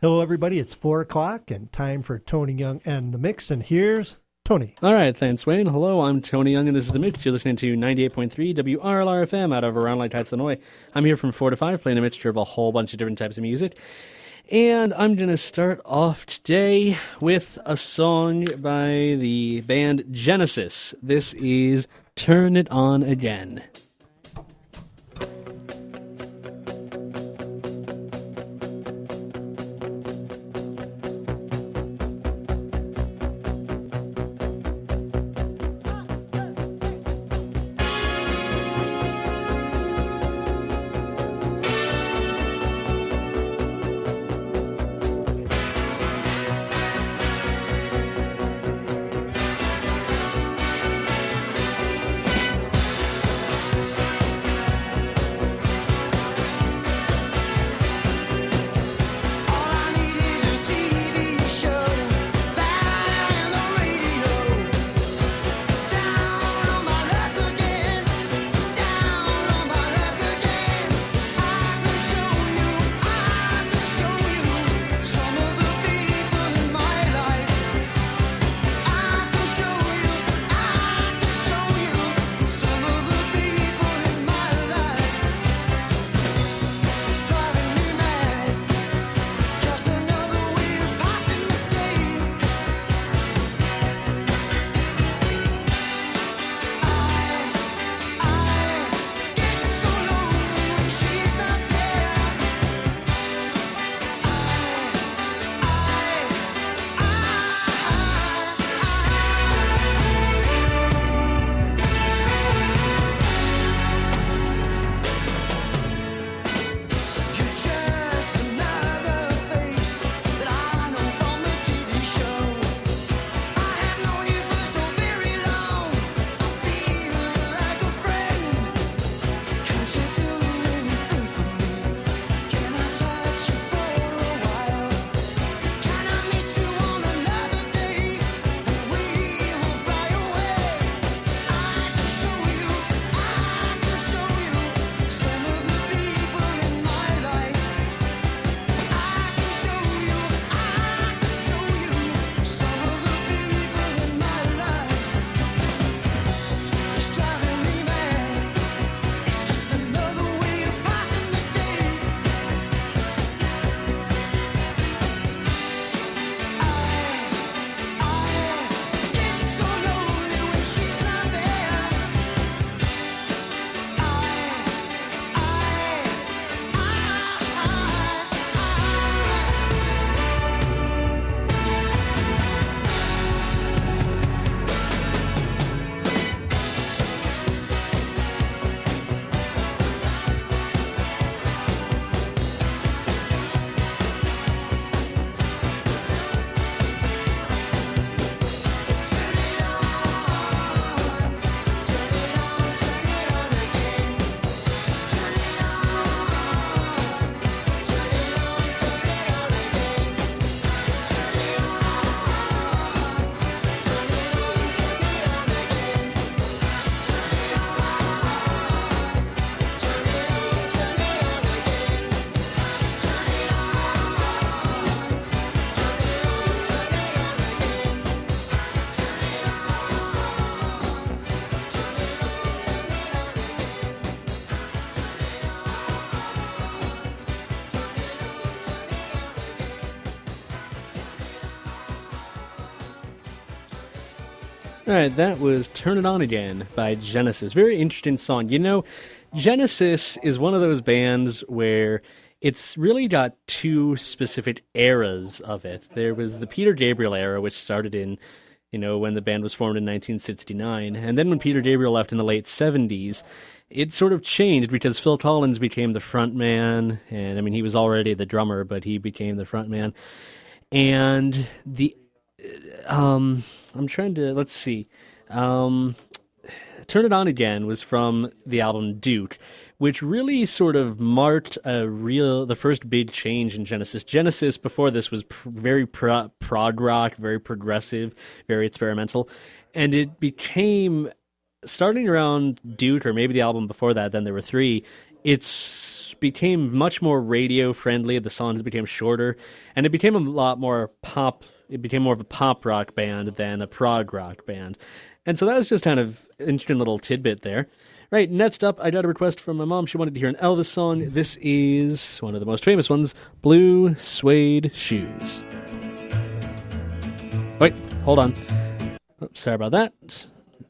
Hello, everybody. It's 4 o'clock and time for Tony Young and the Mix. And here's Tony. All right, thanks, Wayne. Hello, I'm Tony Young, and this is The Mix. You're listening to 98.3 WRLR-FM out of Around Lake Heights, Illinois. I'm here from 4 to 5, playing a mixture of a whole bunch of different types of music. And I'm going to start off today with a song by the band Genesis. This is Turn It On Again. All right, that was Turn It On Again by Genesis. Very interesting song. You know, Genesis is one of those bands where it's really got two specific eras of it. There was the Peter Gabriel era, which started in, when the band was formed in 1969. And then when Peter Gabriel left in the late 70s, it sort of changed because Phil Collins became the front man. And, he was already the drummer, but he became the front man. And I'm trying to, let's see. Turn It On Again was from the album Duke, which really sort of marked the first big change in Genesis. Genesis before this was very prog rock, very progressive, very experimental, and it became, starting around Duke, or maybe the album before that, then there were three, it's became much more radio friendly. The songs became shorter, and it became a lot more pop. It became more of a pop rock band than a prog rock band. And so that was just kind of an interesting little tidbit there. Right, next up, I got a request from my mom. She wanted to hear an Elvis song. This is one of the most famous ones, Blue Suede Shoes. Wait, hold on. Oh, sorry about that.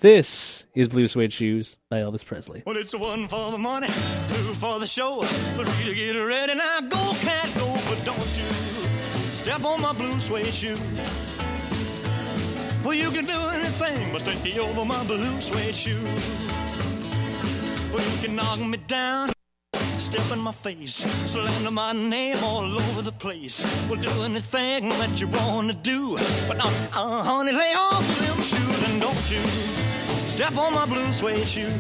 This is Blue Suede Shoes by Elvis Presley. Well, it's one for the money, two for the show, three to get ready. Now go, cat, go, but don't you step on my blue suede shoe. Well, you can do anything but take me over my blue suede shoe. Well, you can knock me down, step in my face, slander my name all over the place. Well, do anything that you want to do, but honey, lay off them shoes and don't you step on my blue suede shoe.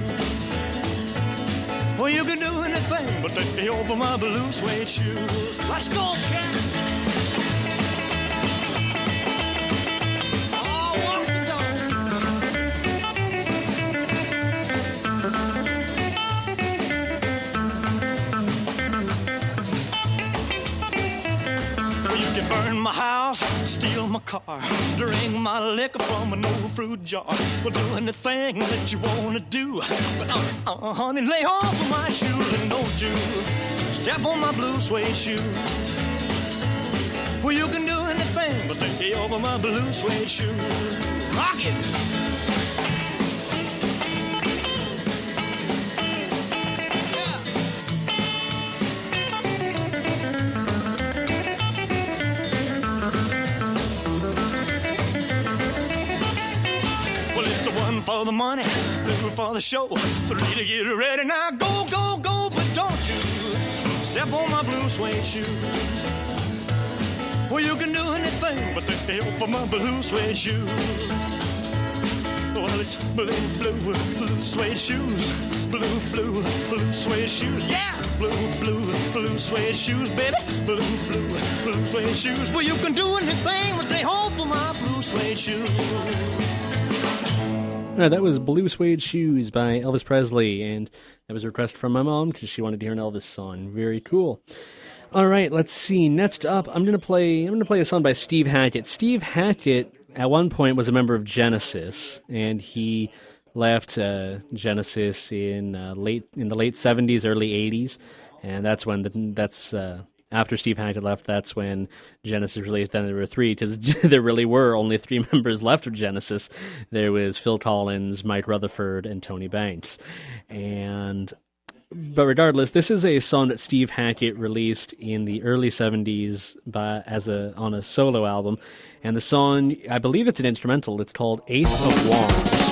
Well, you can do anything but take me over my blue suede shoes. Let's go, cat. Burn my house, steal my car, drink my liquor from an old fruit jar. Well, do anything that you want to do, but honey, lay off of my shoes and don't you step on my blue suede shoe. Well, you can do anything but lay over my blue suede shoes. Rock it! For the money, two for the show, three to get ready. Now go, go, go, but don't you step on my blue suede shoe. Well, you can do anything but take the help of my blue suede shoe. Well, it's blue suede shoes, blue suede shoes, yeah, blue suede shoes, baby, blue suede shoes. Well, you can do anything but take hold of my blue suede shoes. All right, that was Blue Suede Shoes by Elvis Presley, and that was a request from my mom because she wanted to hear an Elvis song. Very cool. All right, let's see. Next up, I'm gonna play a song by Steve Hackett. Steve Hackett at one point was a member of Genesis, and he left Genesis in the late 70s, early 80s, and that's when after Steve Hackett left, that's when Genesis released. Then there were three, because there really were only three members left of Genesis. There was Phil Collins, Mike Rutherford, and Tony Banks. But regardless, this is a song that Steve Hackett released in the early 70s on a solo album. And the song, I believe it's an instrumental. It's called Ace of Wands.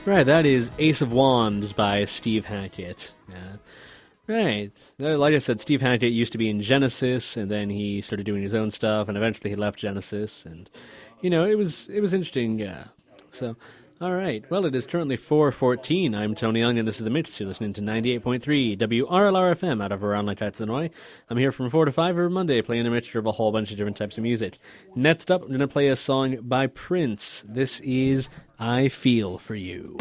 Right, that is Ace of Wands by Steve Hackett. Right. Like I said, Steve Hackett used to be in Genesis, and then he started doing his own stuff, and eventually he left Genesis, and, it was interesting, So, all right. Well, it is currently 4:14. I'm Tony Young, and this is The Mix. You're listening to 98.3 WRLR-FM out of around Lake Heights, Illinois. I'm here from 4 to 5 every Monday, playing a mixture of a whole bunch of different types of music. Next up, I'm going to play a song by Prince. This is I Feel For You.